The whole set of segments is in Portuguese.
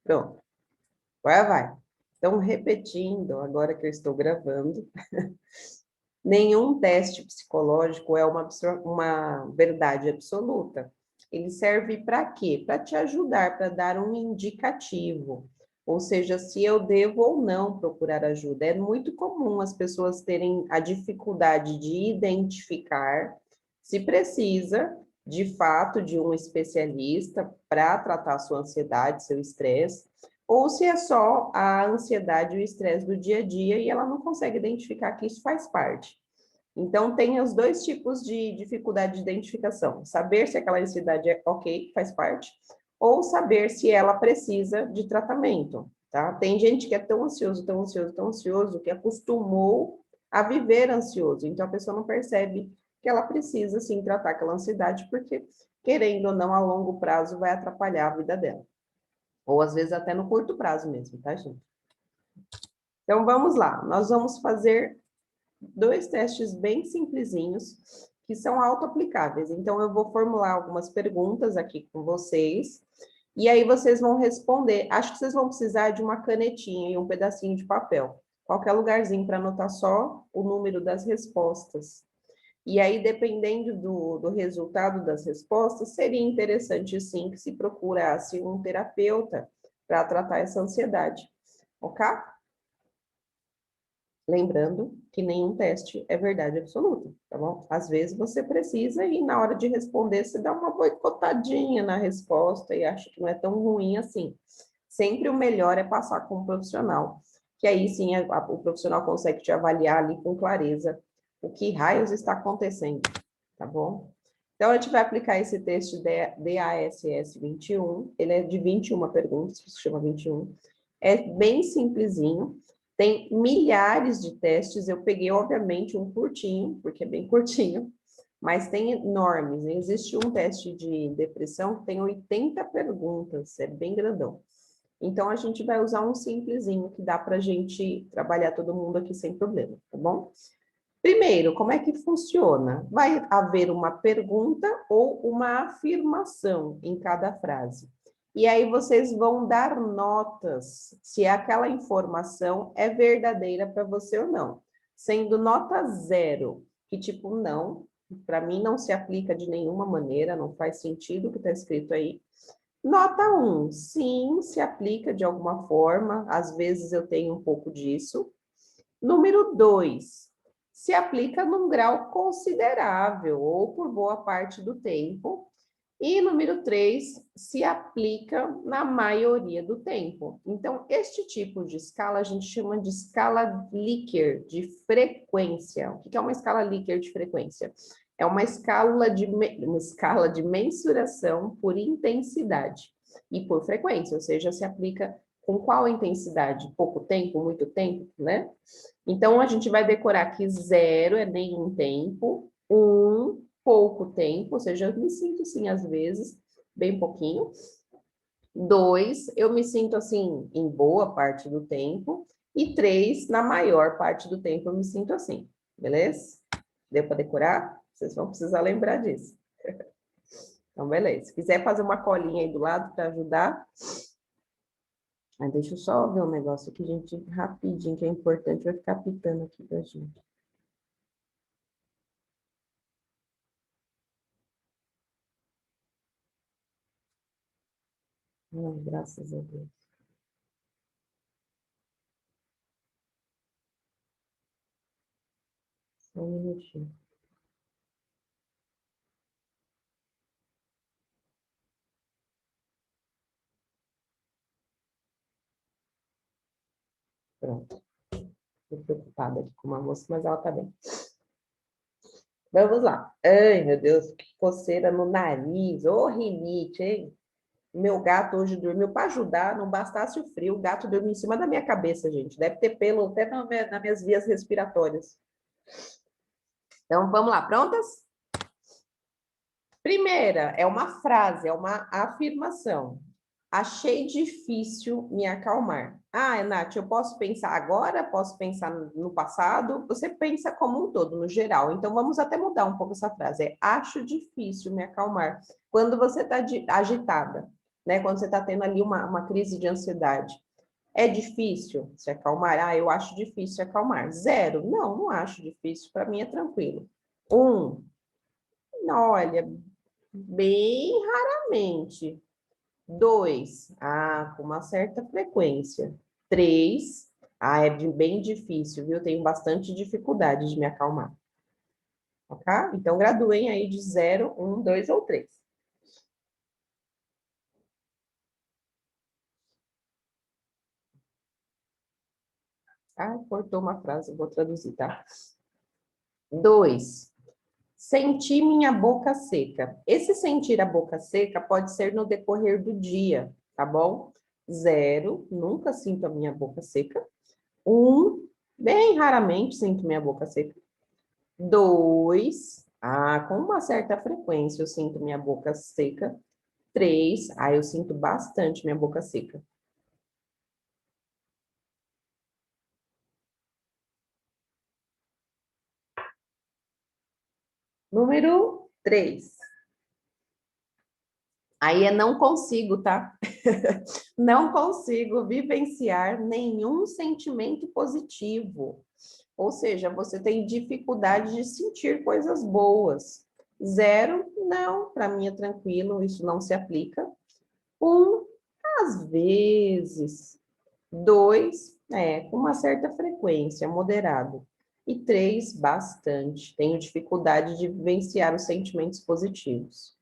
Pronto. Agora vai. Então, repetindo, agora que eu estou gravando, nenhum teste psicológico é uma verdade absoluta. Ele serve para quê? Para te ajudar, para dar um indicativo. Ou seja, se eu devo ou não procurar ajuda. É muito comum as pessoas terem a dificuldade de identificar se precisa, de fato, de um especialista para tratar sua ansiedade, seu estresse, ou se é só a ansiedade e o estresse do dia a dia e ela não consegue identificar que isso faz parte. Então, tem os dois tipos de dificuldade de identificação. Saber se aquela ansiedade é ok, faz parte, ou saber se ela precisa de tratamento, tá? Tem gente que é tão ansioso, tão ansioso, tão ansioso, que acostumou a viver ansioso. Então, a pessoa não percebe que ela precisa, sim, tratar aquela ansiedade, porque, querendo ou não, a longo prazo vai atrapalhar a vida dela. Ou, às vezes, até no curto prazo mesmo, tá, gente? Então, vamos lá. Nós vamos fazer dois testes bem simplesinhos, que são auto-aplicáveis. Então, eu vou formular algumas perguntas aqui com vocês, e aí vocês vão responder. Acho que vocês vão precisar de uma canetinha e um pedacinho de papel. Qualquer lugarzinho para anotar só o número das respostas. E aí, dependendo do resultado das respostas, seria interessante, sim, que se procurasse um terapeuta para tratar essa ansiedade. Ok? Lembrando que nenhum teste é verdade absoluta, tá bom? Às vezes você precisa e na hora de responder você dá uma boicotadinha na resposta e acha que não é tão ruim assim. Sempre o melhor é passar com um profissional, que aí sim o profissional consegue te avaliar ali com clareza o que raios está acontecendo, tá bom? Então, a gente vai aplicar esse teste DASS 21, ele é de 21 perguntas, se chama 21, é bem simplesinho. Tem milhares de testes, eu peguei, obviamente, um curtinho, porque é bem curtinho, mas tem enormes. Existe um teste de depressão que tem 80 perguntas, é bem grandão. Então, a gente vai usar um simplesinho que dá para a gente trabalhar todo mundo aqui sem problema, tá bom? Primeiro, como é que funciona? Vai haver uma pergunta ou uma afirmação em cada frase. E aí vocês vão dar notas se aquela informação é verdadeira para você ou não. Sendo nota 0, que tipo, não, para mim não se aplica de nenhuma maneira, não faz sentido o que está escrito aí. Nota 1, sim, se aplica de alguma forma, às vezes eu tenho um pouco disso. Número 2, se aplica num grau considerável ou por boa parte do tempo. E número 3, se aplica na maioria do tempo. Então, este tipo de escala a gente chama de escala Likert, de frequência. O que é uma escala Likert de frequência? É uma escala de mensuração por intensidade e por frequência, ou seja, se aplica com qual intensidade? Pouco tempo, muito tempo, né? Então, a gente vai decorar que 0 é nenhum tempo, 1, pouco tempo, ou seja, eu me sinto assim às vezes, bem pouquinho. 2, eu me sinto assim em boa parte do tempo. E 3, na maior parte do tempo eu me sinto assim, beleza? Deu para decorar? Vocês vão precisar lembrar disso. Então, beleza. Se quiser fazer uma colinha aí do lado para ajudar. Deixa eu só ver um negócio aqui, gente, rapidinho, que é importante, vai ficar pitando aqui pra gente. Graças a Deus. Só um minutinho. Pronto. Estou preocupada aqui com uma moça, mas ela tá bem. Vamos lá. Ai, meu Deus, que coceira no nariz. Ô, rinite, hein? Meu gato hoje dormiu para ajudar, não bastasse o frio, o gato dormiu em cima da minha cabeça, gente. Deve ter pelo até nas minhas vias respiratórias. Então, vamos lá, prontas? Primeira, é uma frase, é uma afirmação. Achei difícil me acalmar. Ah, Nath, eu posso pensar agora, posso pensar no passado. Você pensa como um todo, no geral. Então, vamos até mudar um pouco essa frase. É, acho difícil me acalmar. Quando você está agitada. né? Quando você está tendo ali uma crise de ansiedade. É difícil se acalmar? Ah, eu acho difícil se acalmar. 0? Não, não acho difícil. Para mim é tranquilo. 1, olha, bem raramente. 2, com uma certa frequência. 3, é bem difícil, viu? Tenho bastante dificuldade de me acalmar. Ok? Então, graduem aí de 0, 1, 2 ou 3. Cortou uma frase, eu vou traduzir, tá? 2, sentir minha boca seca. Esse sentir a boca seca pode ser no decorrer do dia, tá bom? 0, nunca sinto a minha boca seca. 1, bem raramente sinto minha boca seca. 2, com uma certa frequência eu sinto minha boca seca. 3, eu sinto bastante minha boca seca. Número 3. Aí é não consigo, tá? Não consigo vivenciar nenhum sentimento positivo. Ou seja, você tem dificuldade de sentir coisas boas. 0, não, para mim é tranquilo, isso não se aplica. 1, às vezes. 2, com uma certa frequência, moderado. E 3, bastante. Tenho dificuldade de vivenciar os sentimentos positivos.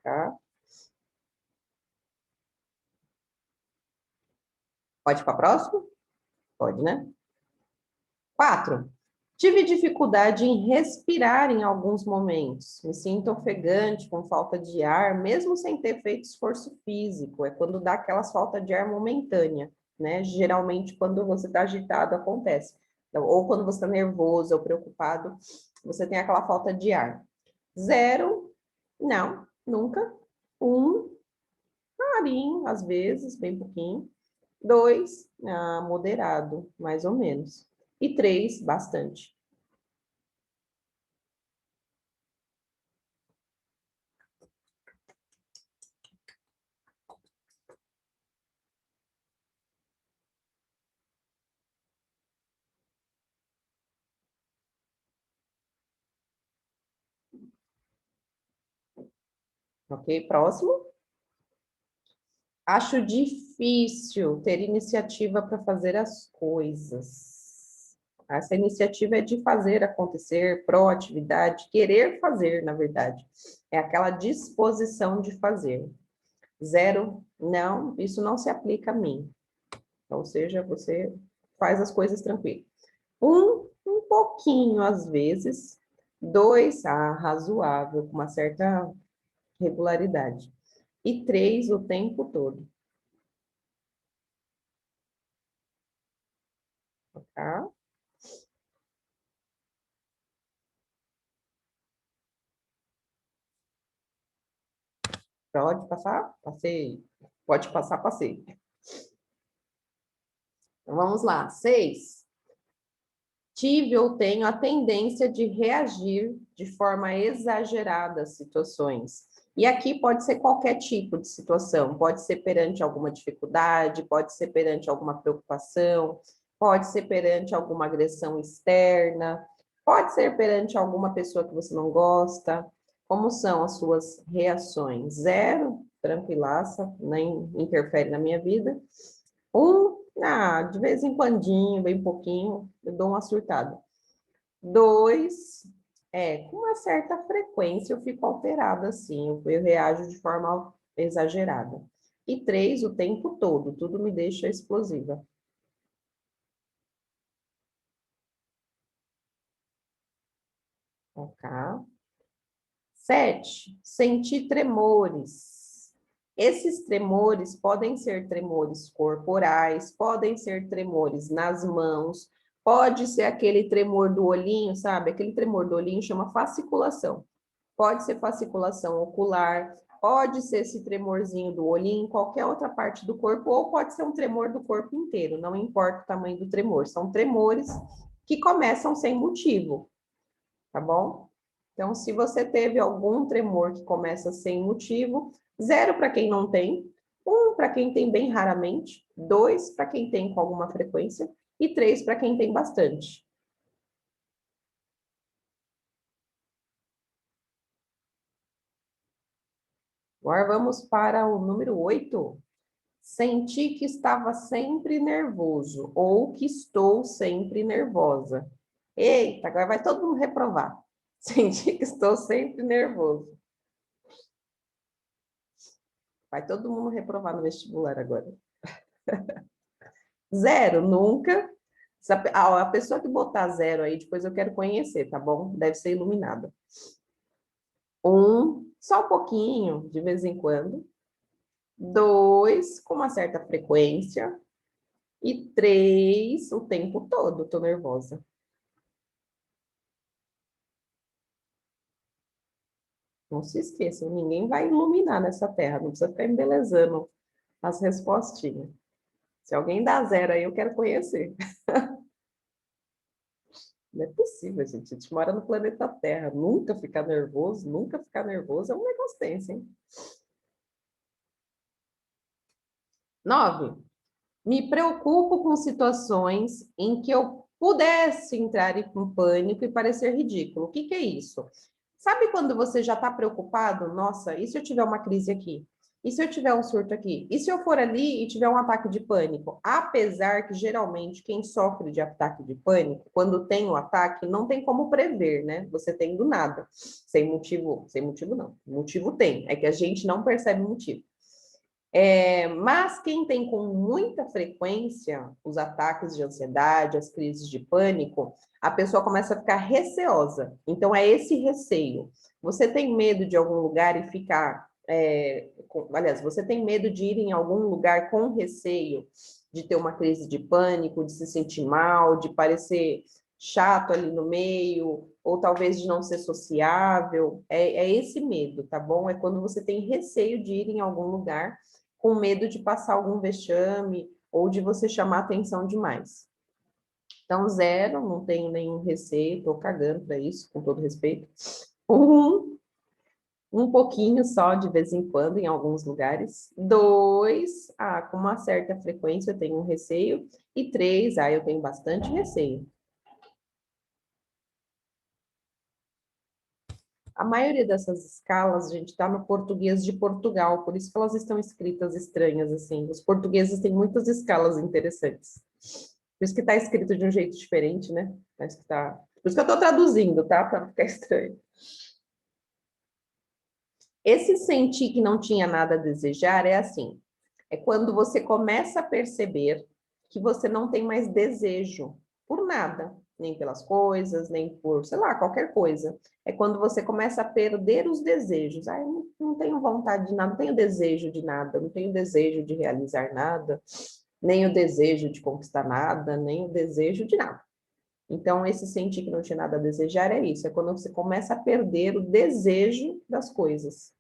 Tá? Pode ir para a próxima? Pode, né? 4. Tive dificuldade em respirar em alguns momentos. Me sinto ofegante, com falta de ar, mesmo sem ter feito esforço físico. É quando dá aquelas falta de ar momentânea, né? Geralmente, quando você está agitado, acontece. Então, ou quando você está nervoso ou preocupado, você tem aquela falta de ar. 0, não, nunca. 1, carinho, às vezes, bem pouquinho. 2, moderado, mais ou menos. E 3, bastante. Ok? Próximo. Acho difícil ter iniciativa para fazer as coisas. Essa iniciativa é de fazer acontecer, proatividade, querer fazer, na verdade. É aquela disposição de fazer. 0, não, isso não se aplica a mim. Ou seja, você faz as coisas tranquilo. 1, um pouquinho às vezes. 2, razoável, com uma certa regularidade. E 3, o tempo todo. Tá? Pode passar? Passei. Pode passar, passei. Então, vamos lá. 6. Tive ou tenho a tendência de reagir de forma exagerada às situações. E aqui pode ser qualquer tipo de situação, pode ser perante alguma dificuldade, pode ser perante alguma preocupação, pode ser perante alguma agressão externa, pode ser perante alguma pessoa que você não gosta. Como são as suas reações? 0, tranquilaça, nem interfere na minha vida. 1, de vez em quando, bem pouquinho, eu dou uma surtada. 2, com uma certa frequência eu fico alterada assim, eu reajo de forma exagerada. E 3, o tempo todo, tudo me deixa explosiva. Ok. 7, sentir tremores. Esses tremores podem ser tremores corporais, podem ser tremores nas mãos, pode ser aquele tremor do olhinho, sabe? Aquele tremor do olhinho chama fasciculação. Pode ser fasciculação ocular, pode ser esse tremorzinho do olhinho em qualquer outra parte do corpo, ou pode ser um tremor do corpo inteiro, não importa o tamanho do tremor. São tremores que começam sem motivo, tá bom? Então, se você teve algum tremor que começa sem motivo, 0 para quem não tem, 1 para quem tem bem raramente, 2 para quem tem com alguma frequência e 3 para quem tem bastante. Agora vamos para o número 8. Senti que estava sempre nervoso ou que estou sempre nervosa. Eita, agora vai todo mundo reprovar. Senti que estou sempre nervoso. Vai todo mundo reprovar no vestibular agora. 0, nunca. A pessoa que botar 0 aí, depois eu quero conhecer, tá bom? Deve ser iluminada. 1, só um pouquinho, de vez em quando. 2, com uma certa frequência. E 3, o tempo todo, tô nervosa. Não se esqueçam, ninguém vai iluminar nessa terra, não precisa ficar embelezando as respostinhas. Se alguém dá 0 aí, eu quero conhecer. Não é possível, gente. A gente mora no planeta Terra. Nunca ficar nervoso é um negócio tenso, hein? 9. Me preocupo com situações em que eu pudesse entrar em pânico e parecer ridículo. O que é isso? Sabe quando você já está preocupado? Nossa, e se eu tiver uma crise aqui? E se eu tiver um surto aqui? E se eu for ali e tiver um ataque de pânico? Apesar que geralmente quem sofre de ataque de pânico, quando tem um ataque, não tem como prever, né? Você tem do nada, sem motivo não. Motivo tem, é que a gente não percebe o motivo. Mas quem tem com muita frequência os ataques de ansiedade, as crises de pânico, a pessoa começa a ficar receosa. Então, é esse receio. Você tem medo de algum lugar e ficar. Aliás, você tem medo de ir em algum lugar com receio de ter uma crise de pânico, de se sentir mal, de parecer chato ali no meio, ou talvez de não ser sociável. É esse medo, tá bom? É quando você tem receio de ir em algum lugar com medo de passar algum vexame ou de você chamar atenção demais. Então, 0, não tenho nenhum receio, estou cagando para isso, com todo respeito. 1, um pouquinho só, de vez em quando, em alguns lugares. 2, com uma certa frequência eu tenho um receio. E 3, eu tenho bastante receio. A maioria dessas escalas, gente, está no português de Portugal, por isso que elas estão escritas estranhas, assim. Os portugueses têm muitas escalas interessantes. Por isso que está escrito de um jeito diferente, né? Por isso que eu estou traduzindo, tá? Para não ficar estranho. Esse sentir que não tinha nada a desejar é assim. É quando você começa a perceber que você não tem mais desejo por nada, nem pelas coisas, nem por, sei lá, qualquer coisa. É quando você começa a perder os desejos. Eu não tenho vontade de nada, não tenho desejo de nada, não tenho desejo de realizar nada, nem o desejo de conquistar nada, nem o desejo de nada. Então, esse sentir que não tinha nada a desejar é isso, é quando você começa a perder o desejo das coisas.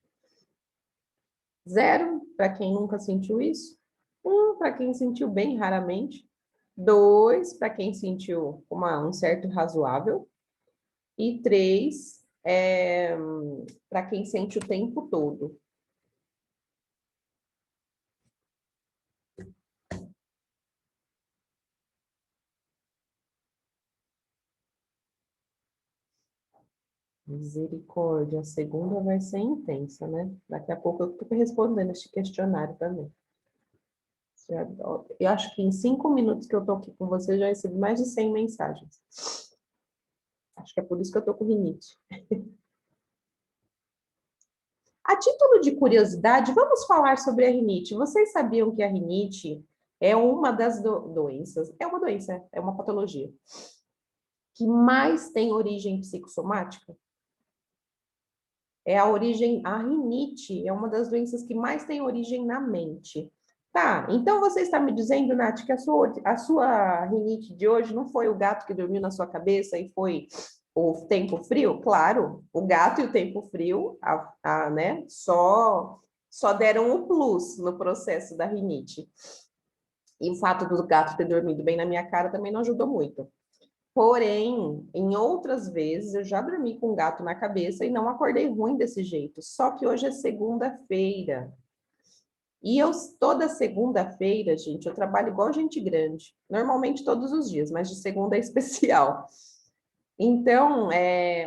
0, para quem nunca sentiu isso. 1, para quem sentiu bem raramente. 2, para quem sentiu um certo razoável. E 3, para quem sente o tempo todo. Misericórdia, a segunda vai ser intensa, né? Daqui a pouco eu estou respondendo este questionário também. Eu acho que em 5 minutos que eu estou aqui com você, já recebi mais de 100 mensagens. Acho que é por isso que eu estou com rinite. A título de curiosidade, vamos falar sobre a rinite. Vocês sabiam que a rinite é uma das doenças, é uma doença, é uma patologia, que mais tem origem psicossomática? A rinite é uma das doenças que mais tem origem na mente. Tá, então você está me dizendo, Nath, que a sua rinite de hoje não foi o gato que dormiu na sua cabeça e foi o tempo frio? Claro, o gato e o tempo frio, né, só deram um plus no processo da rinite. E o fato do gato ter dormido bem na minha cara também não ajudou muito. Porém, em outras vezes, eu já dormi com um gato na cabeça e não acordei ruim desse jeito. Só que hoje é segunda-feira. E eu, toda segunda-feira, gente, eu trabalho igual gente grande. Normalmente todos os dias, mas de segunda é especial. Então,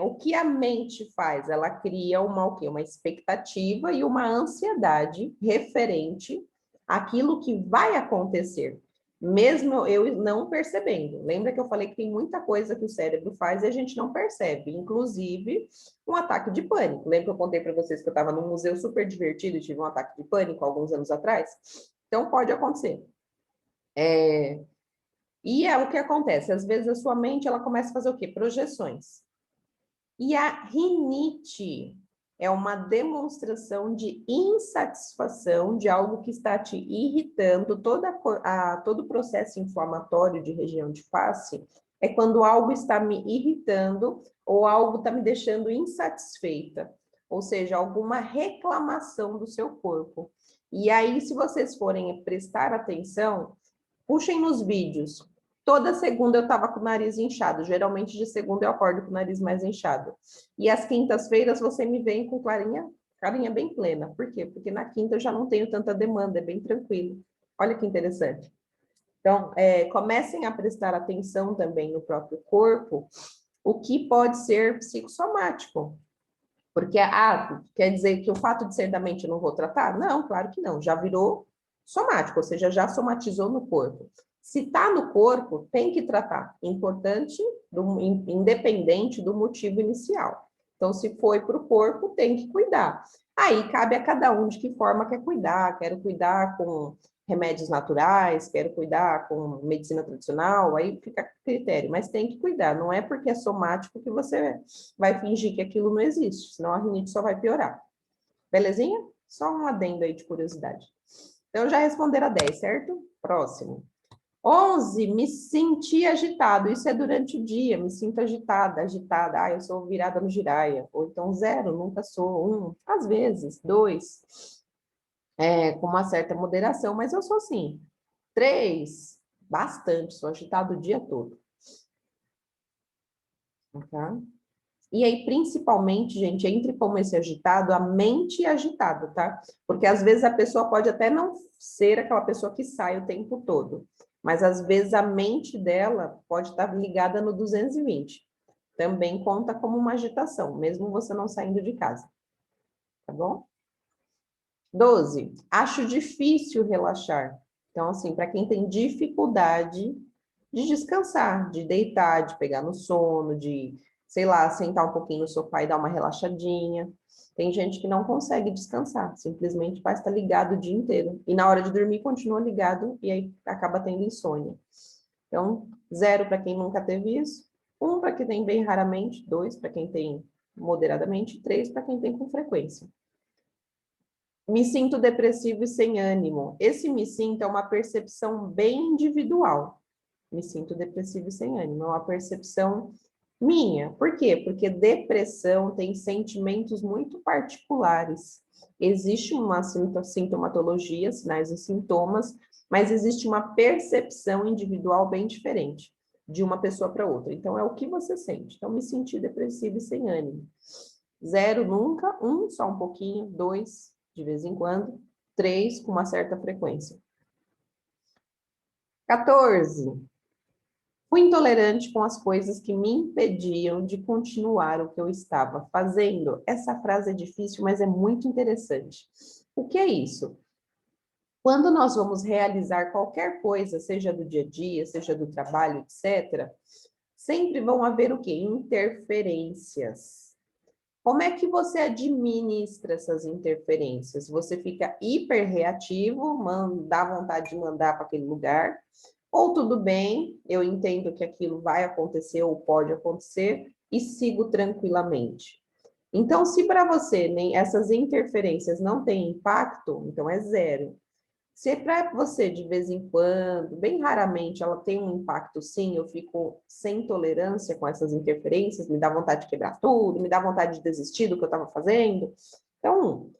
o que a mente faz? Ela cria o quê? Uma expectativa e uma ansiedade referente àquilo que vai acontecer, mesmo eu não percebendo. Lembra que eu falei que tem muita coisa que o cérebro faz e a gente não percebe, inclusive um ataque de pânico. Lembra que eu contei para vocês que eu estava num museu super divertido e tive um ataque de pânico alguns anos atrás? Então, pode acontecer. E é o que acontece, às vezes a sua mente ela começa a fazer o quê? Projeções. E a rinite é uma demonstração de insatisfação de algo que está te irritando, todo o processo inflamatório de região de face é quando algo está me irritando ou algo está me deixando insatisfeita, ou seja, alguma reclamação do seu corpo. E aí, se vocês forem prestar atenção, puxem nos vídeos. Toda segunda eu estava com o nariz inchado. Geralmente de segunda eu acordo com o nariz mais inchado. E às quintas-feiras você me vem com carinha bem plena. Por quê? Porque na quinta eu já não tenho tanta demanda, é bem tranquilo. Olha que interessante. Então, comecem a prestar atenção também no próprio corpo, o que pode ser psicossomático. Porque, quer dizer que o fato de ser da mente eu não vou tratar? Não, claro que não. Já virou somático, ou seja, já somatizou no corpo. Se está no corpo, tem que tratar. Importante, independente do motivo inicial. Então, se foi para o corpo, tem que cuidar. Aí cabe a cada um de que forma quer cuidar. Quero cuidar com remédios naturais, quero cuidar com medicina tradicional, aí fica a critério, mas tem que cuidar. Não é porque é somático que você vai fingir que aquilo não existe, senão a rinite só vai piorar. Belezinha? Só um adendo aí de curiosidade. Então, já responderam a 10, certo? Próximo. 11, me senti agitado. Isso é durante o dia, me sinto agitada, agitada. Eu sou virada no giraia. Ou então 0, nunca sou. 1, às vezes. 2, com uma certa moderação, mas eu sou assim. 3, bastante, sou agitado o dia todo. Tá? E aí, principalmente, gente, entre como esse agitado, a mente agitada, tá? Porque às vezes a pessoa pode até não ser aquela pessoa que sai o tempo todo, mas às vezes a mente dela pode estar ligada no 220. Também conta como uma agitação, mesmo você não saindo de casa. Tá bom? 12, acho difícil relaxar. Então, assim, para quem tem dificuldade de descansar, de deitar, de pegar no sono, de, sei lá, sentar um pouquinho no sofá e dar uma relaxadinha. Tem gente que não consegue descansar, simplesmente vai estar ligado o dia inteiro. E na hora de dormir continua ligado e aí acaba tendo insônia. Então, 0 para quem nunca teve isso, 1 para quem tem bem raramente, 2 para quem tem moderadamente, 3 para quem tem com frequência. Me sinto depressivo e sem ânimo. Esse me sinto é uma percepção bem individual. Me sinto depressivo e sem ânimo. É uma percepção minha. Por quê? Porque depressão tem sentimentos muito particulares. Existe uma sintomatologia, sinais e sintomas, mas existe uma percepção individual bem diferente de uma pessoa para outra. Então, é o que você sente. Então, me senti depressivo e sem ânimo. 0, nunca. 1, só um pouquinho. 2, de vez em quando. 3, com uma certa frequência. 14. Fui intolerante com as coisas que me impediam de continuar o que eu estava fazendo. Essa frase é difícil, mas é muito interessante. O que é isso? Quando nós vamos realizar qualquer coisa, seja do dia a dia, seja do trabalho, etc., sempre vão haver o quê? Interferências. Como é que você administra essas interferências? Você fica hiperreativo, dá vontade de mandar para aquele lugar, ou tudo bem, eu entendo que aquilo vai acontecer ou pode acontecer e sigo tranquilamente. Então, se para você nem essas interferências não têm impacto, então é 0. Se para você, de vez em quando, bem raramente, ela tem um impacto, sim, eu fico sem tolerância com essas interferências, me dá vontade de quebrar tudo, me dá vontade de desistir do que eu estava fazendo. Então,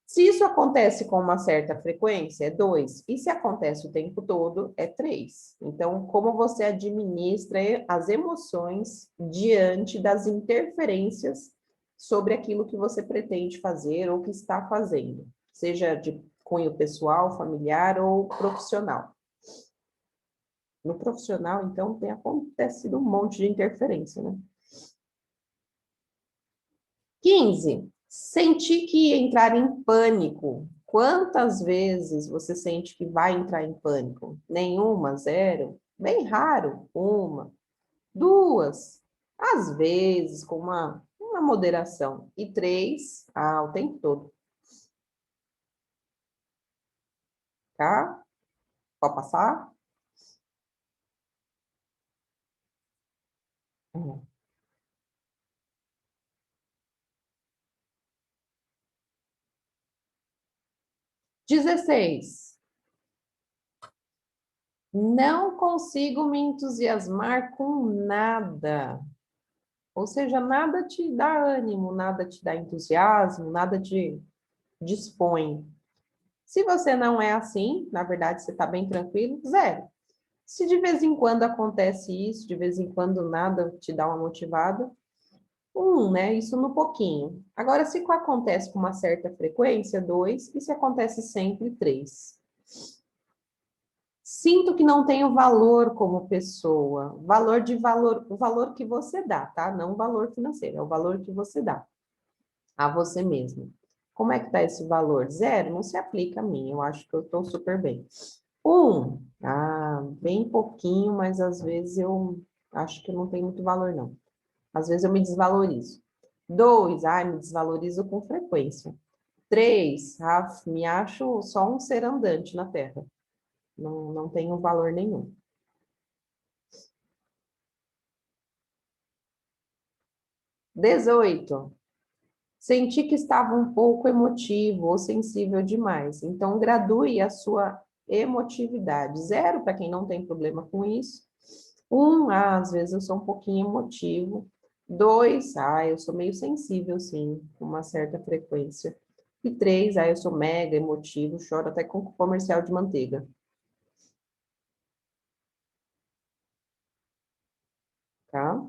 Se isso acontece com uma certa frequência, é 2. E se acontece o tempo todo, é 3. Então, como você administra as emoções diante das interferências sobre aquilo que você pretende fazer ou que está fazendo, seja de cunho pessoal, familiar ou profissional. No profissional, então, tem acontecido um monte de interferência, né? 15. Sentir que entrar em pânico. Quantas vezes você sente que vai entrar em pânico? Nenhuma, zero. Bem raro, uma, duas. Às vezes, com uma moderação. E 3, o tempo todo, tá? Pode passar? É. 16. Não consigo me entusiasmar com nada. Ou seja, nada te dá ânimo, nada te dá entusiasmo, nada te dispõe. Se você não é assim, na verdade você está bem tranquilo, zero. Se de vez em quando acontece isso, de vez em quando nada te dá uma motivada, né? Isso no pouquinho. Agora, se acontece com uma certa frequência, 2, e se acontece sempre, 3. Sinto que não tenho valor como pessoa. O valor que você dá, tá? Não o valor financeiro, é o valor que você dá a você mesmo. Como é que tá esse valor? Zero, não se aplica a mim. Eu acho que eu estou super bem. Bem pouquinho, mas às vezes eu acho que não tem muito valor, não. Às vezes eu me desvalorizo. 2, me desvalorizo com frequência. 3, me acho só um ser andante na Terra. Não tenho valor nenhum. 18. Senti que estava um pouco emotivo ou sensível demais. Então, gradue a sua emotividade. Zero para quem não tem problema com isso. Às vezes eu sou um pouquinho emotivo. 2, eu sou meio sensível, sim, com uma certa frequência. E 3, eu sou mega emotivo, choro até com comercial de manteiga, tá?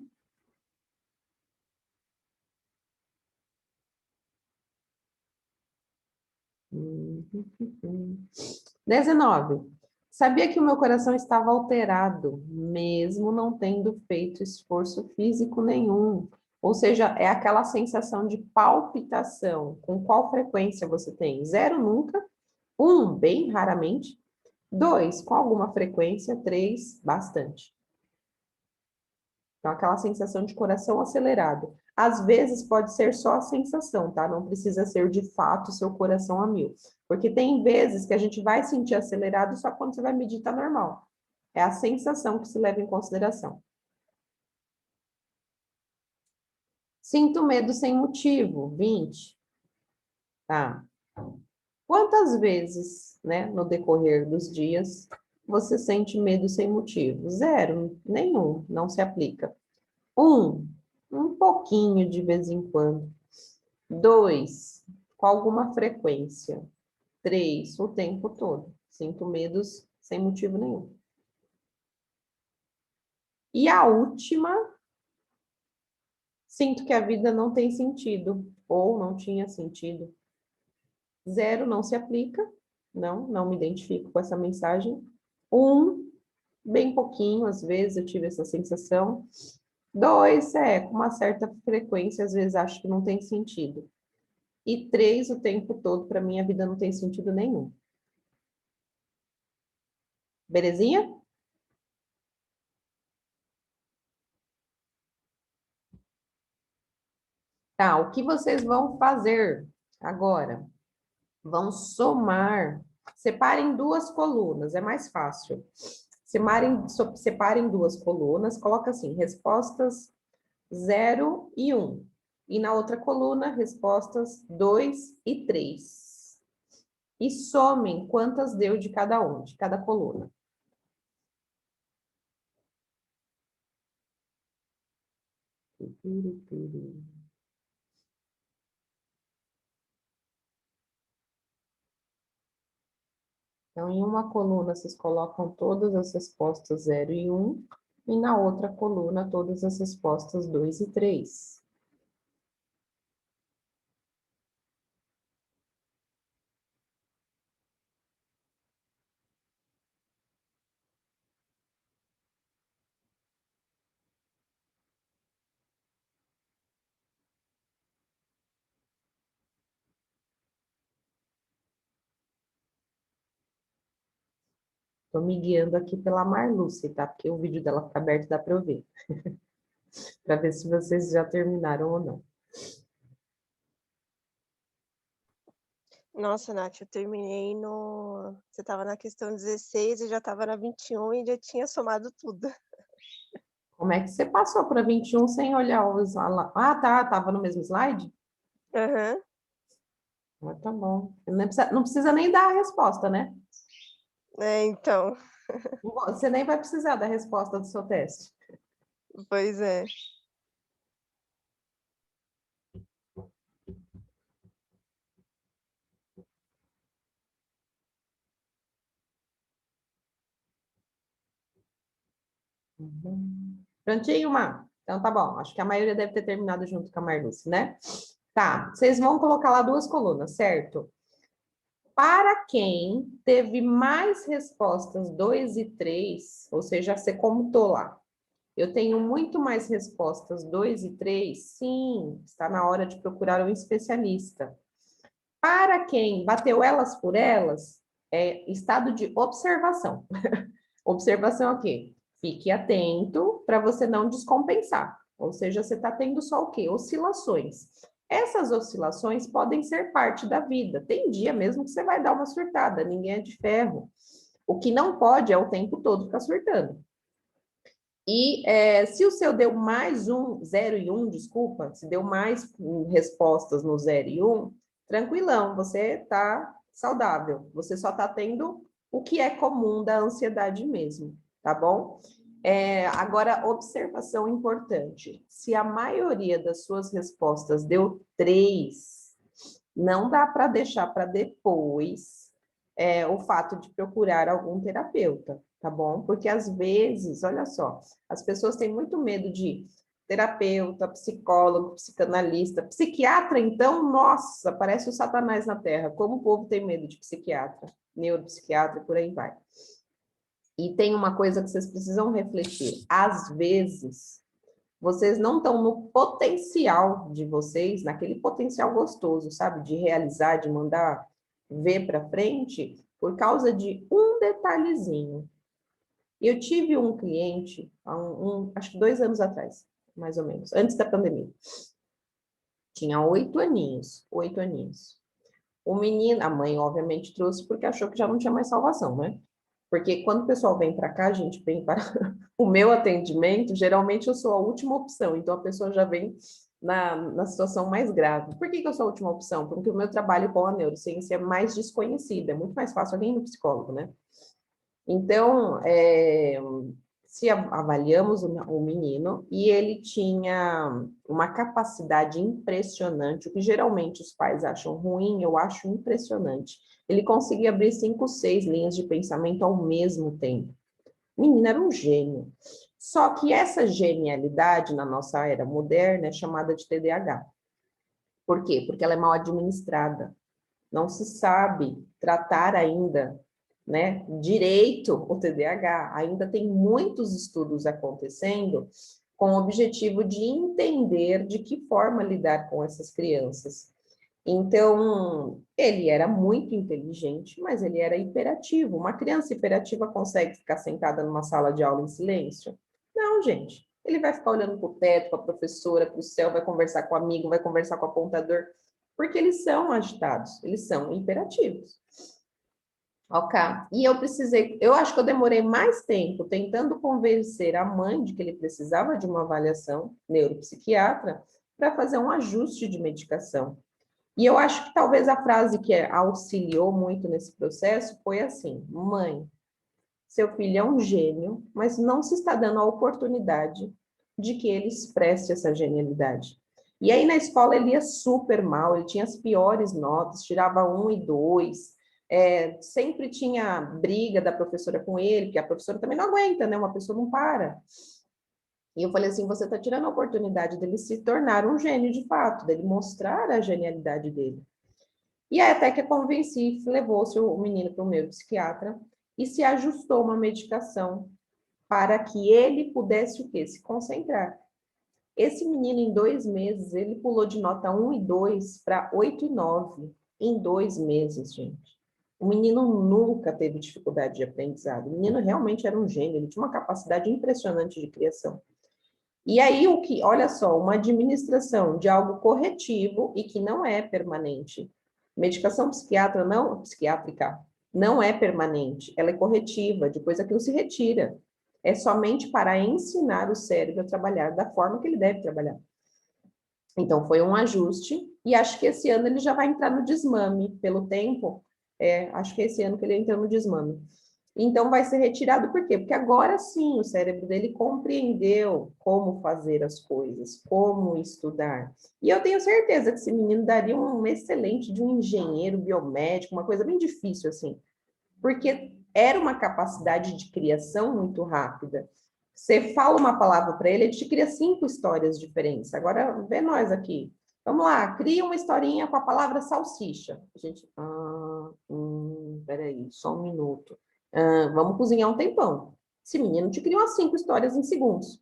Uhum. 19. Sabia que o meu coração estava alterado, mesmo não tendo feito esforço físico nenhum. Ou seja, é aquela sensação de palpitação. Com qual frequência você tem? Zero nunca. Bem raramente. 2, com alguma frequência. 3, bastante. Então, aquela sensação de coração acelerado. Às vezes pode ser só a sensação, tá? Não precisa ser de fato seu coração a mil. Porque tem vezes que a gente vai sentir acelerado só quando você vai medir, tá normal. É a sensação que se leva em consideração. Sinto medo sem motivo, 20. Tá. Quantas vezes, né, no decorrer dos dias, você sente medo sem motivo? Zero, nenhum, não se aplica. Um, um pouquinho de vez em quando. 2, com alguma frequência. 3, o tempo todo. Sinto medos sem motivo nenhum. E a última, sinto que a vida não tem sentido, ou não tinha sentido. Zero, não se aplica. Não me identifico com essa mensagem. Bem pouquinho, às vezes eu tive essa sensação. 2, com uma certa frequência, às vezes acho que não tem sentido. E 3, o tempo todo, para mim, a vida não tem sentido nenhum. Belezinha? Tá, o que vocês vão fazer agora? Vão somar. Separem duas colunas, é mais fácil. Separem duas colunas, coloca assim, respostas 0 e 1. E na outra coluna, respostas 2 e 3. E somem quantas deu de cada um, de cada coluna. Então, em uma coluna, vocês colocam todas as respostas 0 e 1, e na outra coluna, todas as respostas 2 e 3. Estou me guiando aqui pela Marluce, tá? Porque o vídeo dela fica aberto, dá para eu ver. Para ver se vocês já terminaram ou não. Nossa, Nath, eu terminei no... Você estava na questão 16 e já estava na 21 e já tinha somado tudo. Como é que você passou para 21 sem olhar os... Ah, tá, estava no mesmo slide? Aham. Ah, tá bom. Não precisa nem dar a resposta, né? É, então, Você nem vai precisar da resposta do seu teste. pois é. Prontinho, Mar? Então tá bom. Acho que a maioria deve ter terminado junto com a Marluce, né? Tá, vocês vão colocar lá duas colunas, certo? Para quem teve mais respostas 2 e 3, ou seja, você computou lá. Eu tenho muito mais respostas 2 e 3. Sim, está na hora de procurar um especialista. Para quem bateu elas por elas, é estado de observação. Observação aqui. Fique atento para você não descompensar. Ou seja, você está tendo só o quê? Oscilações. Essas oscilações podem ser parte da vida. Tem dia mesmo que você vai dar uma surtada, ninguém é de ferro. O que não pode é o tempo todo ficar surtando. E se o seu deu mais 0 e 1, desculpa, se deu mais respostas no 0 e 1, tranquilão, você está saudável. Você só está tendo o que é comum da ansiedade mesmo, tá bom? Agora, observação importante. Se a maioria das suas respostas deu 3, não dá para deixar para depois o fato de procurar algum terapeuta, tá bom? Porque às vezes, olha só, as pessoas têm muito medo de terapeuta, psicólogo, psicanalista, psiquiatra, então, nossa, parece o Satanás na Terra. Como o povo tem medo de psiquiatra, neuropsiquiatra, por aí vai. E tem uma coisa que vocês precisam refletir. Às vezes, vocês não estão no potencial de vocês, naquele potencial gostoso, sabe? De realizar, de mandar ver para frente, por causa de um detalhezinho. Eu tive um cliente, acho que 2 anos atrás, mais ou menos, antes da pandemia. Tinha 8 aninhos, 8 aninhos. O menino, a mãe, obviamente, trouxe porque achou que já não tinha mais salvação, né? Porque quando o pessoal vem para cá, a gente vem para o meu atendimento, geralmente eu sou a última opção, então a pessoa já vem na situação mais grave. Por que eu sou a última opção? Porque o meu trabalho com a neurociência é mais desconhecido, é muito mais fácil alguém ir no psicólogo, né? Então, se avaliamos o menino e ele tinha uma capacidade impressionante, o que geralmente os pais acham ruim, eu acho impressionante. Ele conseguia abrir 5, 6 linhas de pensamento ao mesmo tempo. O menino era um gênio. Só que essa genialidade na nossa era moderna é chamada de TDAH. Por quê? Porque ela é mal administrada. Não se sabe tratar ainda, né, direito o TDAH. Ainda tem muitos estudos acontecendo com o objetivo de entender de que forma lidar com essas crianças. Então, ele era muito inteligente, mas ele era hiperativo. Uma criança hiperativa consegue ficar sentada numa sala de aula em silêncio? Não, gente. Ele vai ficar olhando para o teto, para a professora, para o céu, vai conversar com o amigo, vai conversar com o apontador, porque eles são agitados, eles são hiperativos. Ok. E eu acho que eu demorei mais tempo tentando convencer a mãe de que ele precisava de uma avaliação neuropsiquiatra para fazer um ajuste de medicação. E eu acho que talvez a frase que auxiliou muito nesse processo foi assim: mãe, seu filho é um gênio, mas não se está dando a oportunidade de que ele expresse essa genialidade. E aí na escola ele ia super mal, ele tinha as piores notas, tirava 1 e 2, Sempre tinha briga da professora com ele, porque a professora também não aguenta, né? Uma pessoa não para. E eu falei assim, você está tirando a oportunidade dele se tornar um gênio de fato, dele mostrar a genialidade dele. E aí até que eu convenci, levou-se o menino para o meu psiquiatra e se ajustou uma medicação para que ele pudesse o quê? Se concentrar. Esse menino, em 2 meses, ele pulou de nota 1 e 2 para 8 e 9 em 2 meses, gente. O menino nunca teve dificuldade de aprendizado. O menino realmente era um gênio, ele tinha uma capacidade impressionante de criação. E aí, olha só, uma administração de algo corretivo e que não é permanente. Medicação psiquiátrica não é permanente, ela é corretiva, depois aquilo se retira. É somente para ensinar o cérebro a trabalhar da forma que ele deve trabalhar. Então, foi um ajuste, e acho que esse ano ele já vai entrar no desmame, pelo tempo, acho que é esse ano que ele entra no desmame. Então, vai ser retirado por quê? Porque agora sim o cérebro dele compreendeu como fazer as coisas, como estudar. E eu tenho certeza que esse menino daria um excelente de um engenheiro biomédico, uma coisa bem difícil assim, porque era uma capacidade de criação muito rápida. Você fala uma palavra para ele, ele te cria 5 histórias diferentes. Agora, vê nós aqui. Vamos lá, cria uma historinha com a palavra salsicha. A gente, peraí, só um minuto. Vamos cozinhar um tempão. Esse menino te cria umas 5 histórias em segundos.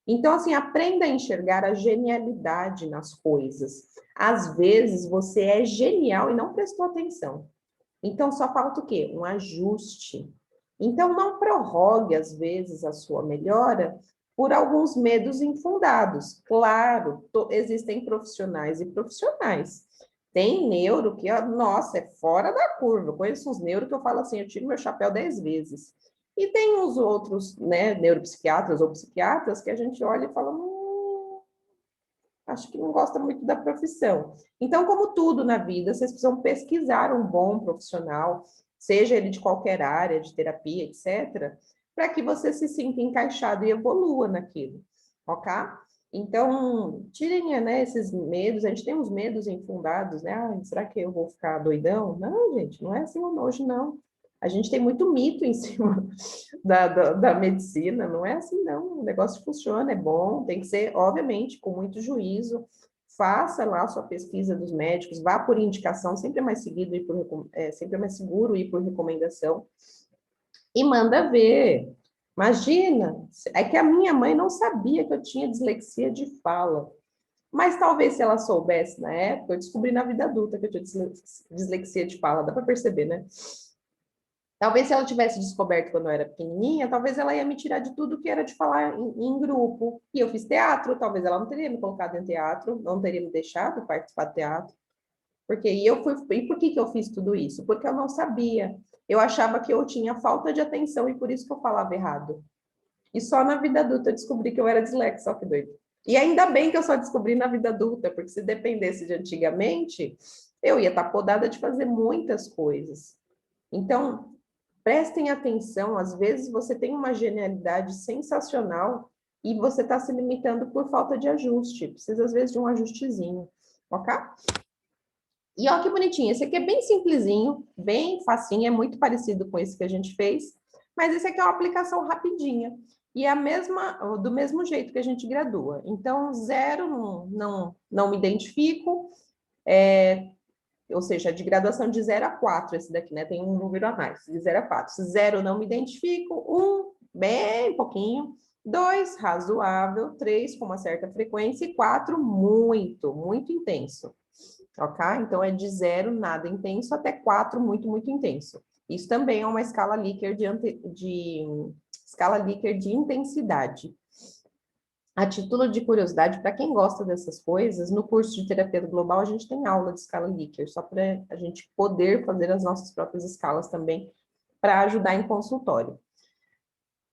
Então, assim, aprenda a enxergar a genialidade nas coisas. Às vezes, você é genial e não prestou atenção. Então, só falta o quê? Um ajuste. Então, não prorrogue, às vezes, a sua melhora por alguns medos infundados. Claro, existem profissionais e profissionais. Tem neuro que, nossa, é fora da curva. Eu conheço uns neuro que eu falo assim, eu tiro meu chapéu 10 vezes. E tem os outros, né, neuropsiquiatras ou psiquiatras que a gente olha e fala, acho que não gosta muito da profissão. Então, como tudo na vida, vocês precisam pesquisar um bom profissional, seja ele de qualquer área, de terapia, etc., para que você se sinta encaixado e evolua naquilo, ok? Então, tirem, né, esses medos, a gente tem uns medos infundados, né? Será que eu vou ficar doidão? Não, gente, não é assim hoje, não. A gente tem muito mito em cima da medicina, não é assim, não. O negócio funciona, é bom, tem que ser, obviamente, com muito juízo. Faça lá a sua pesquisa dos médicos, vá por indicação, sempre é mais seguido e sempre é mais seguro ir por recomendação. E manda ver. Imagina, é que a minha mãe não sabia que eu tinha dislexia de fala. Mas talvez se ela soubesse na época, eu descobri na vida adulta que eu tinha dislexia de fala, dá para perceber, né? Talvez se ela tivesse descoberto quando eu era pequenininha, talvez ela ia me tirar de tudo que era de falar em grupo. E eu fiz teatro, talvez ela não teria me colocado em teatro, não teria me deixado participar de teatro. E por que eu fiz tudo isso? Porque eu não sabia. Eu achava que eu tinha falta de atenção e por isso que eu falava errado. E só na vida adulta eu descobri que eu era dislexa, ó que doido. E ainda bem que eu só descobri na vida adulta, porque se dependesse de antigamente, eu ia estar podada de fazer muitas coisas. Então, prestem atenção, às vezes você tem uma genialidade sensacional e você está se limitando por falta de ajuste. Precisa, às vezes, de um ajustezinho, ok? E olha que bonitinho, esse aqui é bem simplesinho, bem facinho, é muito parecido com esse que a gente fez, mas esse aqui é uma aplicação rapidinha. E é do mesmo jeito que a gente gradua. Então, 0, não me identifico, ou seja, de graduação de 0 a 4, esse daqui, né? Tem um número a mais, de 0 a 4. 0, não me identifico. 1, bem pouquinho. 2, razoável. 3, com uma certa frequência. E 4, muito, muito intenso. Ok? Então, é de 0, nada intenso, até 4, muito, muito intenso. Isso também é uma escala Likert escala Likert de intensidade. A título de curiosidade, para quem gosta dessas coisas, no curso de terapia global a gente tem aula de escala Likert, só para a gente poder fazer as nossas próprias escalas também, para ajudar em consultório.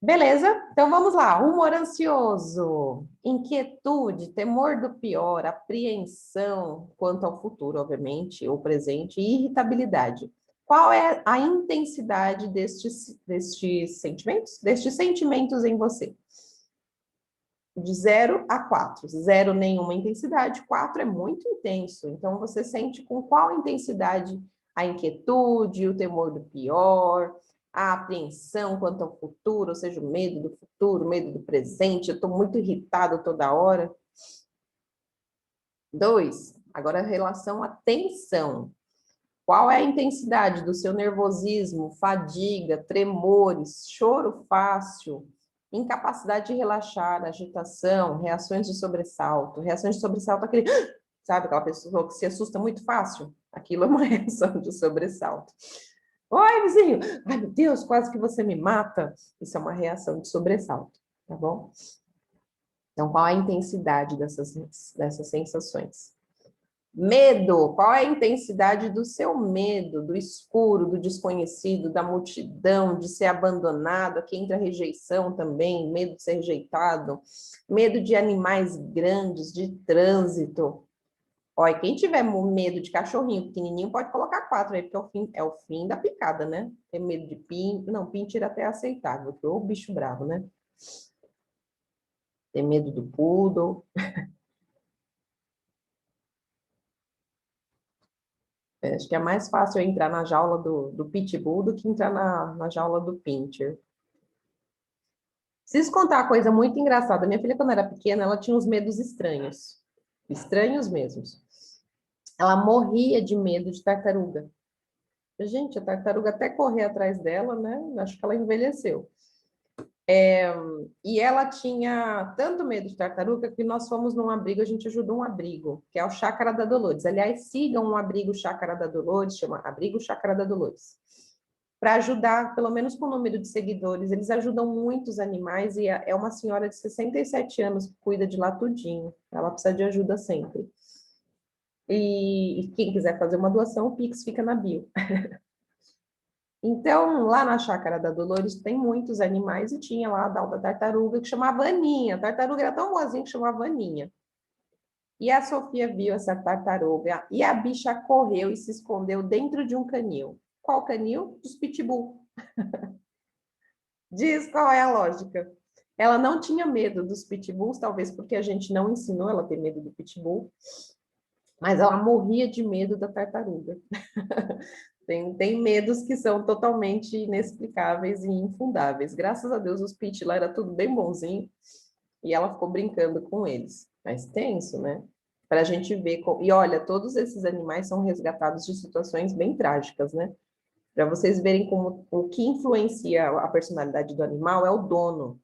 Beleza? Então vamos lá. Humor ansioso, inquietude, temor do pior, apreensão quanto ao futuro, obviamente, ou presente, e irritabilidade. Qual é a intensidade destes sentimentos? Destes sentimentos em você? De 0 a 4. 0, nenhuma intensidade. 4 é muito intenso. Então, você sente com qual intensidade A inquietude, o temor do pior, a apreensão quanto ao futuro, ou seja, o medo do futuro, o medo do presente, eu estou muito irritado toda hora. 2, agora a relação à tensão. Qual é a intensidade do seu nervosismo, fadiga, tremores, choro fácil, incapacidade de relaxar, agitação, reações de sobressalto? Reações de sobressalto, aquele, sabe, aquela pessoa que se assusta muito fácil? Aquilo é uma reação de sobressalto. Oi, vizinho! Ai, meu Deus, quase que você me mata. Isso é uma reação de sobressalto, tá bom? Então, qual a intensidade dessas sensações? Medo, qual é a intensidade do seu medo, do escuro, do desconhecido, da multidão, de ser abandonado? Aqui entra a rejeição também, medo de ser rejeitado, medo de animais grandes, de trânsito. Olha, quem tiver medo de cachorrinho pequenininho pode colocar 4 aí, porque é o fim da picada, né? Tem medo de pinto, não, pinto até aceitável, porque é o bicho bravo, né? Tem medo do poodle. Acho que é mais fácil eu entrar na jaula do pitbull do que entrar na jaula do pincher. Preciso contar uma coisa muito engraçada. Minha filha, quando era pequena, ela tinha uns medos estranhos. Estranhos mesmos. Ela morria de medo de tartaruga. Gente, a tartaruga até correr atrás dela, né? Acho que ela envelheceu. E ela tinha tanto medo de tartaruga que nós fomos num abrigo, a gente ajudou um abrigo, que é o Chácara da Dolores. Aliás, sigam um abrigo Chácara da Dolores, chama Abrigo Chácara da Dolores. Para ajudar, pelo menos com o número de seguidores, eles ajudam muitos animais e é uma senhora de 67 anos que cuida de lá tudinho. Ela precisa de ajuda sempre. E quem quiser fazer uma doação, o Pix fica na bio. Então, lá na Chácara da Dolores tem muitos animais e tinha lá a tal da tartaruga que chamava Aninha. A tartaruga era tão boazinha que chamava Aninha. E a Sofia viu essa tartaruga e a bicha correu e se escondeu dentro de um canil. Qual canil? Dos pitbull. Diz qual é a lógica. Ela não tinha medo dos pitbulls, talvez porque a gente não ensinou ela a ter medo do pitbull, mas ela morria de medo da tartaruga. Tem medos que são totalmente inexplicáveis e infundáveis. Graças a Deus, os pit lá era tudo bem bonzinho e ela ficou brincando com eles. Mas tenso, né? Para a gente ver. E olha, todos esses animais são resgatados de situações bem trágicas, né? Para vocês verem como o que influencia a personalidade do animal é o dono,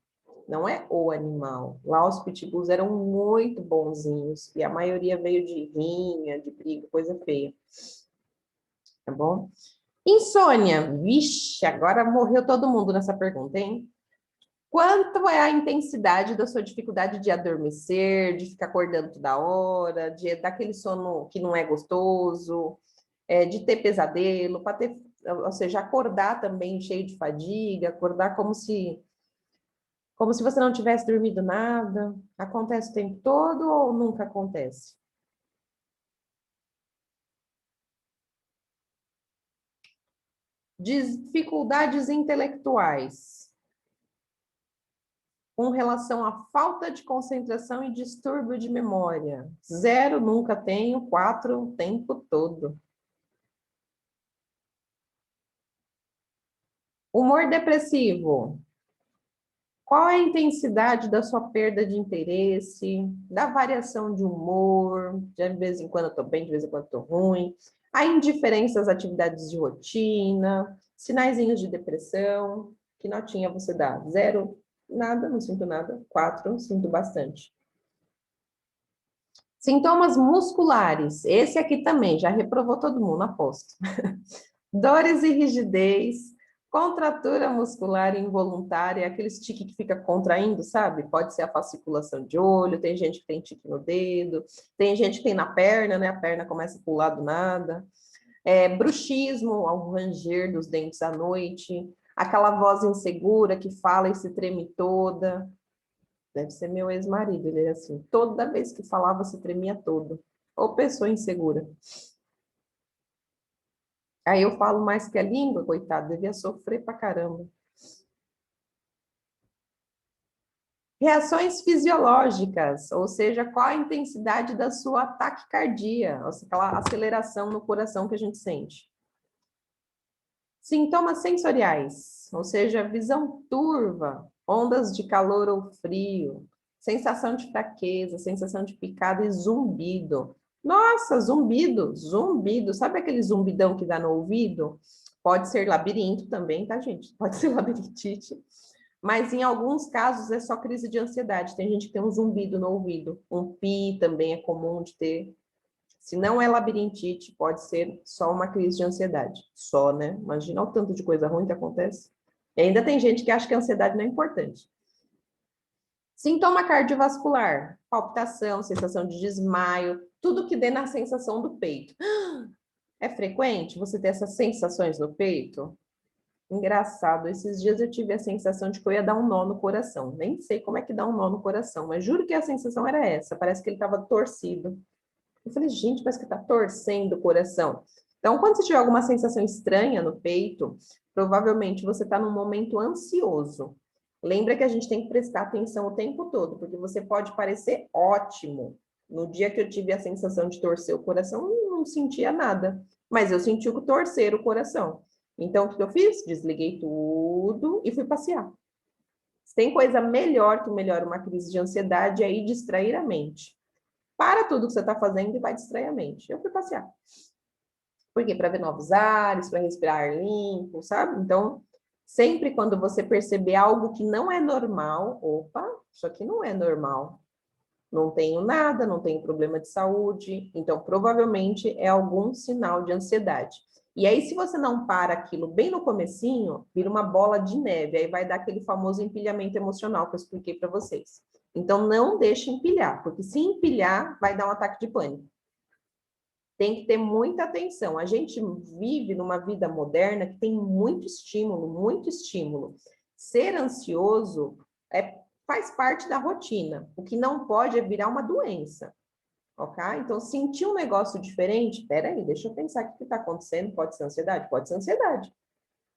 não é o animal. Lá os pitbulls eram muito bonzinhos e a maioria veio de rinha, de briga, coisa feia. Tá bom? Insônia. Vixe, agora morreu todo mundo nessa pergunta, hein? Quanto é a intensidade da sua dificuldade de adormecer, de ficar acordando toda hora, daquele sono que não é gostoso, de ter pesadelo, para ter, ou seja, acordar também cheio de fadiga, acordar como se você não tivesse dormido nada. Acontece o tempo todo ou nunca acontece? Dificuldades intelectuais com relação à falta de concentração e distúrbio de memória. 0, nunca tenho. 4, o tempo todo. Humor depressivo. Qual é a intensidade da sua perda de interesse, da variação de humor, de vez em quando eu estou bem, de vez em quando estou ruim, a indiferença às atividades de rotina, sinaizinhos de depressão, que notinha você dá? 0, nada, não sinto nada. 4, sinto bastante. Sintomas musculares, esse aqui também, já reprovou todo mundo, aposto. Dores e rigidez, contratura muscular involuntária, aquele tique que fica contraindo, sabe? Pode ser a fasciculação de olho, tem gente que tem tique no dedo, tem gente que tem na perna, né? A perna começa a pular do nada. Bruxismo, ao ranger dos dentes à noite, aquela voz insegura que fala e se treme toda. Deve ser meu ex-marido, ele é assim, toda vez que falava se tremia todo. Ou pessoa insegura. Aí eu falo mais que a língua, coitado, devia sofrer pra caramba. Reações fisiológicas, ou seja, qual a intensidade da sua taquicardia, aquela aceleração no coração que a gente sente. Sintomas sensoriais, ou seja, visão turva, ondas de calor ou frio, sensação de fraqueza, sensação de picada e zumbido. Nossa, zumbido, zumbido. Sabe aquele zumbidão que dá no ouvido? Pode ser labirinto também, tá, gente? Pode ser labirintite. Mas em alguns casos é só crise de ansiedade. Tem gente que tem um zumbido no ouvido. Um pi também é comum de ter. Se não é labirintite, pode ser só uma crise de ansiedade. Só, né? Imagina o tanto de coisa ruim que acontece. E ainda tem gente que acha que a ansiedade não é importante. Sintoma cardiovascular, palpitação, sensação de desmaio, tudo que dê na sensação do peito. É frequente você ter essas sensações no peito? Engraçado, esses dias eu tive a sensação de que eu ia dar um nó no coração. Nem sei como é que dá um nó no coração, mas juro que a sensação era essa. Parece que ele estava torcido. Eu falei, gente, parece que está torcendo o coração. Então, quando você tiver alguma sensação estranha no peito, provavelmente você está num momento ansioso. Lembra que a gente tem que prestar atenção o tempo todo, porque você pode parecer ótimo. No dia que eu tive a sensação de torcer o coração, eu não sentia nada, mas eu senti o torcer o coração. Então, o que eu fiz? Desliguei tudo e fui passear. Tem coisa melhor que melhora uma crise de ansiedade, é ir distrair a mente. Para tudo que você está fazendo e vai distrair a mente. Eu fui passear. Por quê? Para ver novos ares, para respirar ar limpo, sabe? Então, sempre quando você perceber algo que não é normal, opa, isso aqui não é normal. Não tenho nada, não tenho problema de saúde, então provavelmente é algum sinal de ansiedade. E aí, se você não para aquilo bem no comecinho, vira uma bola de neve, aí vai dar aquele famoso empilhamento emocional que eu expliquei para vocês. Então, não deixe empilhar, porque se empilhar, vai dar um ataque de pânico. Tem que ter muita atenção. A gente vive numa vida moderna que tem muito estímulo, muito estímulo. Ser ansioso faz parte da rotina. O que não pode é virar uma doença, ok? Então, sentir um negócio diferente, peraí, deixa eu pensar o que está acontecendo. Pode ser ansiedade? Pode ser ansiedade.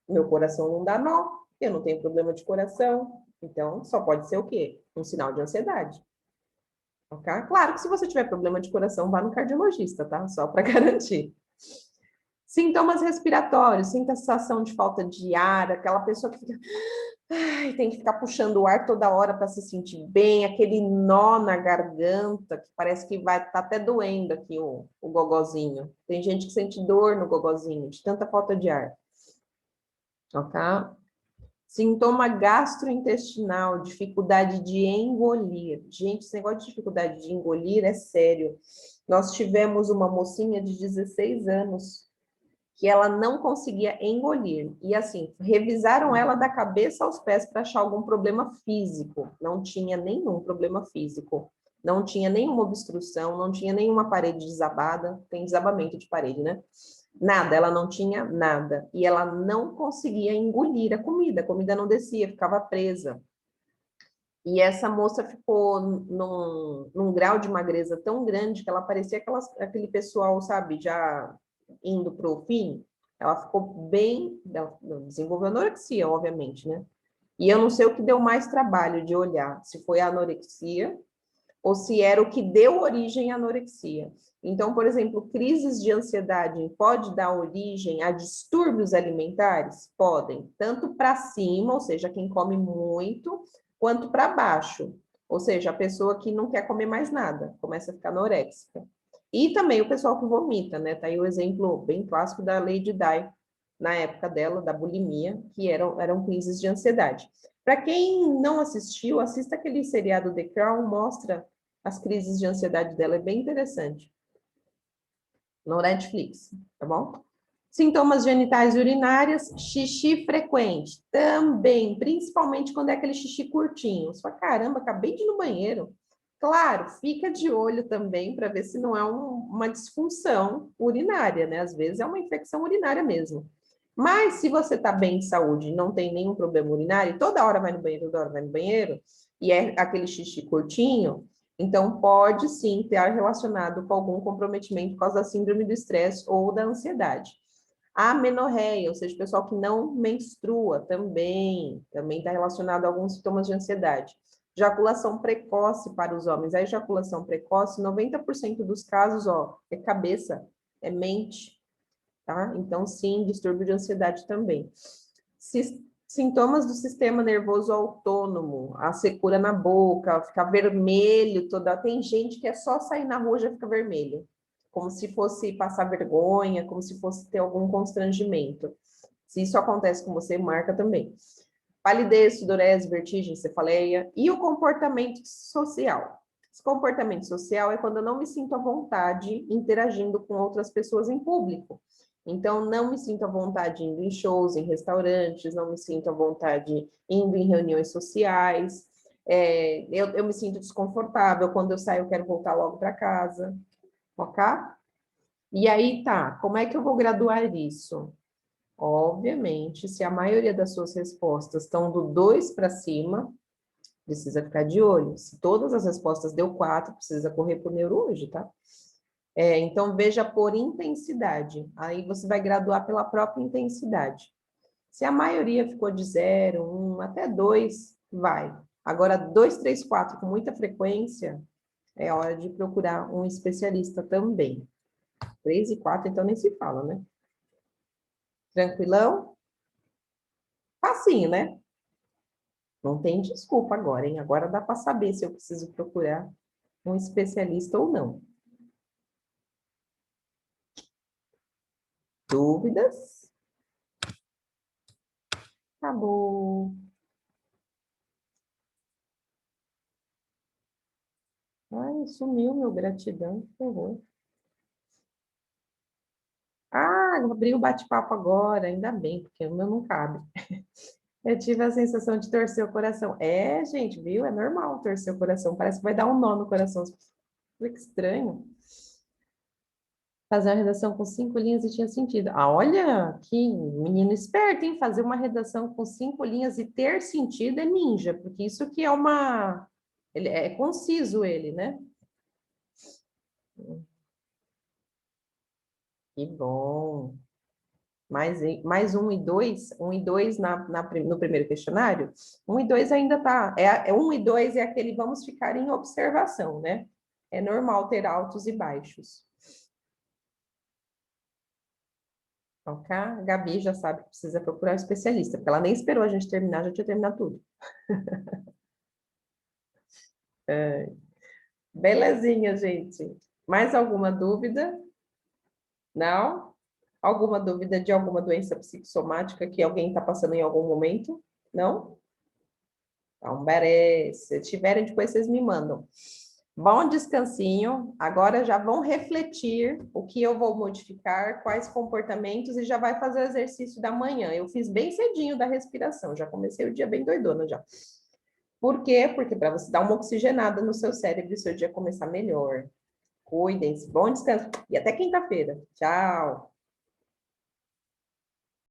Meu coração não dá nó, eu não tenho problema de coração. Então, só pode ser o quê? Um sinal de ansiedade. Ok? Claro que se você tiver problema de coração, vá no cardiologista, tá? Só para garantir. Sintomas respiratórios, sensação de falta de ar, aquela pessoa que fica, ai, tem que ficar puxando o ar toda hora para se sentir bem, aquele nó na garganta, que parece que vai estar até doendo aqui o gogozinho. Tem gente que sente dor no gogozinho, de tanta falta de ar. Ok? Sintoma gastrointestinal, dificuldade de engolir. Gente, esse negócio de dificuldade de engolir é sério. Nós tivemos uma mocinha de 16 anos que ela não conseguia engolir. E assim, revisaram ela da cabeça aos pés para achar algum problema físico. Não tinha nenhum problema físico. Não tinha nenhuma obstrução, não tinha nenhuma parede desabada. Tem desabamento de parede, né? Nada, ela não tinha nada. E ela não conseguia engolir a comida não descia, ficava presa. E essa moça ficou num grau de magreza tão grande que ela parecia aquele pessoal, sabe, já indo para o fim. Ela ficou bem, desenvolveu anorexia, obviamente, né? E eu não sei o que deu mais trabalho de olhar, se foi a anorexia ou se era o que deu origem à anorexia. Então, por exemplo, crises de ansiedade pode dar origem a distúrbios alimentares? Podem, tanto para cima, ou seja, quem come muito, quanto para baixo, ou seja, a pessoa que não quer comer mais nada, começa a ficar anoréxica. E também o pessoal que vomita, né? Tá aí o exemplo bem clássico da Lady Di, na época dela, da bulimia, que eram crises de ansiedade. Para quem não assistiu, assista aquele seriado The Crown, mostra as crises de ansiedade dela, é bem interessante. No Netflix, tá bom? Sintomas genitais urinárias, xixi frequente, também, principalmente quando é aquele xixi curtinho. Só caramba, acabei de ir no banheiro. Claro, fica de olho também para ver se não é uma disfunção urinária, né? Às vezes é uma infecção urinária mesmo. Mas se você está bem de saúde e não tem nenhum problema urinário, toda hora vai no banheiro, toda hora vai no banheiro, e é aquele xixi curtinho, então pode sim estar relacionado com algum comprometimento por causa da síndrome do estresse ou da ansiedade. A amenorreia, ou seja, o pessoal que não menstrua, também está relacionado a alguns sintomas de ansiedade. Ejaculação precoce para os homens. A ejaculação precoce, 90% dos casos, ó, é cabeça, é mente. tá? Então, sim, distúrbio de ansiedade também. Sintomas do sistema nervoso autônomo, a secura na boca, ficar vermelho toda. Tem gente que é só sair na rua já fica vermelho, como se fosse passar vergonha, como se fosse ter algum constrangimento. Se isso acontece com você, marca também. Palidez, sudorese, vertigem, cefaleia e o comportamento social. Esse comportamento social é quando eu não me sinto à vontade interagindo com outras pessoas em público. Então, não me sinto à vontade indo em shows, em restaurantes, não me sinto à vontade indo em reuniões sociais. Eu me sinto desconfortável. Quando eu saio, eu quero voltar logo para casa. Ok? E aí, tá, como é que eu vou graduar isso? Obviamente, se a maioria das suas respostas estão do 2 para cima, precisa ficar de olho. Se todas as respostas deu 4, precisa correr para o neuro hoje, tá? Então, veja por intensidade. Aí você vai graduar pela própria intensidade. Se a maioria ficou de 0, 1, até 2, vai. Agora, 2, 3, 4 com muita frequência, é hora de procurar um especialista também. 3 e 4, então nem se fala, né? Tranquilão? Facinho, né? Não tem desculpa agora, hein? Agora dá para saber se eu preciso procurar um especialista ou não. Dúvidas? Acabou. Ai, sumiu meu gratidão, que horror. Ah, abri o bate-papo agora, ainda bem, porque o meu não cabe. Eu tive a sensação de torcer o coração. Gente, viu? É normal torcer o coração. Parece que vai dar um nó no coração. Que estranho. Fazer uma redação com 5 linhas e tinha sentido. Ah, olha, que menino esperto, hein? Fazer uma redação com 5 linhas e ter sentido é ninja, porque isso que é uma... Ele, é conciso ele, né? Que bom. Mais 1 e 2 no primeiro questionário. 1 e 2 ainda tá. 1 e 2 é aquele vamos ficar em observação, né? É normal ter altos e baixos. Ok? A Gabi já sabe que precisa procurar um especialista, porque ela nem esperou a gente terminar, já tinha terminado tudo. Belezinha, gente. Mais alguma dúvida? Não? Alguma dúvida de alguma doença psicossomática que alguém está passando em algum momento? Não? Então, merece. Se tiverem, depois vocês me mandam. Bom descansinho. Agora já vão refletir o que eu vou modificar, quais comportamentos, e já vai fazer o exercício da manhã. Eu fiz bem cedinho da respiração, já comecei o dia bem doidona já. Por quê? Porque para você dar uma oxigenada no seu cérebro e seu dia começar melhor. Cuidem-se. Bom descanso. E até quinta-feira. Tchau.